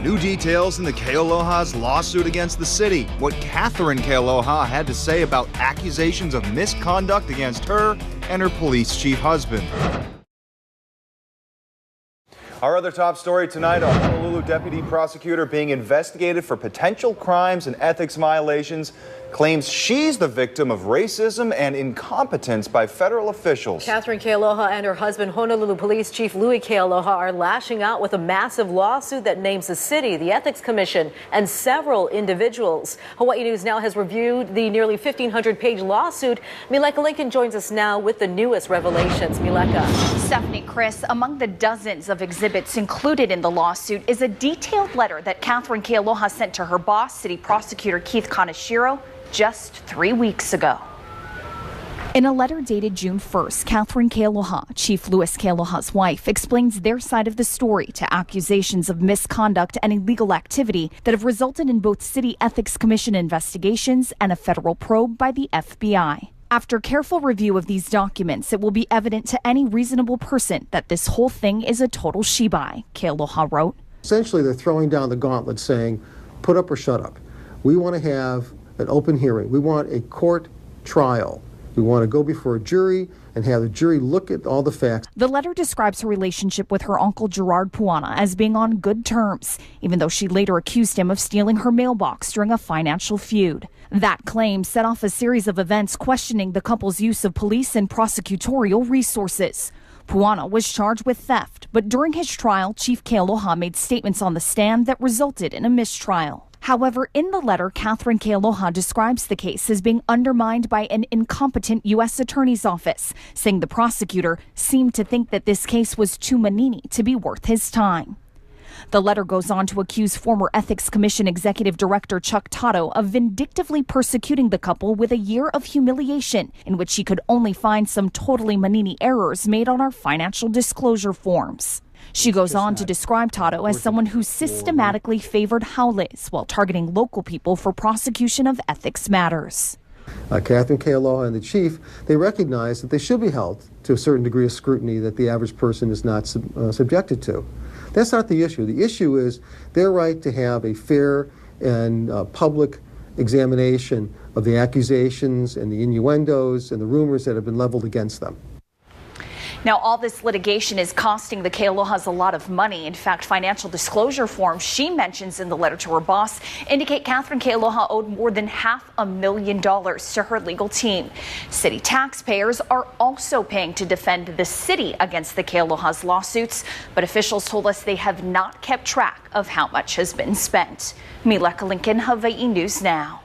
New details in the Kealoha's lawsuit against the city. What Catherine Kealoha had to say about accusations of misconduct against her and her police chief husband. Our other top story tonight, a Honolulu deputy prosecutor being investigated for potential crimes and ethics violations claims she's the victim of racism and incompetence by federal officials. Catherine Kealoha and her husband, Honolulu Police Chief Louis Kealoha, are lashing out with a massive lawsuit that names the city, the Ethics Commission, and several individuals. Hawaii News Now has reviewed the nearly 1,500-page lawsuit. Mileka Lincoln joins us now with the newest revelations. Mileka. Stephanie, Chris, among the dozens of exhibits included in the lawsuit is a detailed letter that Catherine Kealoha sent to her boss, City Prosecutor Keith Kaneshiro, just 3 weeks ago. In a letter dated June 1st, Catherine Kealoha, Chief Louis Kealoha's wife, explains their side of the story to accusations of misconduct and illegal activity that have resulted in both City Ethics Commission investigations and a federal probe by the FBI. After careful review of these documents, it will be evident to any reasonable person that this whole thing is a total she-buy, Kealoha wrote. Essentially, they're throwing down the gauntlet saying, put up or shut up. We want to have an open hearing. We want a court trial. We want to go before a jury and have the jury look at all the facts. The letter describes her relationship with her uncle Gerard Puana as being on good terms, even though she later accused him of stealing her mailbox during a financial feud. That claim set off a series of events questioning the couple's use of police and prosecutorial resources. Puana was charged with theft, but during his trial, Chief Kealoha made statements on the stand that resulted in a mistrial. However, in the letter, Catherine Kealoha describes the case as being undermined by an incompetent U.S. Attorney's Office, saying the prosecutor seemed to think that this case was too manini to be worth his time. The letter goes on to accuse former Ethics Commission Executive Director Chuck Tato of vindictively persecuting the couple with a year of humiliation in which he could only find some totally manini errors made on our financial disclosure forms. She goes on to describe Tato as someone who systematically favored haules while targeting local people for prosecution of ethics matters. Catherine Kealoha and the chief, they recognize that they should be held to a certain degree of scrutiny that the average person is not subjected to. That's not the issue. The issue is their right to have a fair and public examination of the accusations and the innuendos and the rumors that have been leveled against them. Now, all this litigation is costing the Kealohas a lot of money. In fact, financial disclosure forms she mentions in the letter to her boss indicate Catherine Kealoha owed more than $500,000 to her legal team. City taxpayers are also paying to defend the city against the Kealohas' lawsuits, but officials told us they have not kept track of how much has been spent. Mileka Lincoln, Hawaii News Now.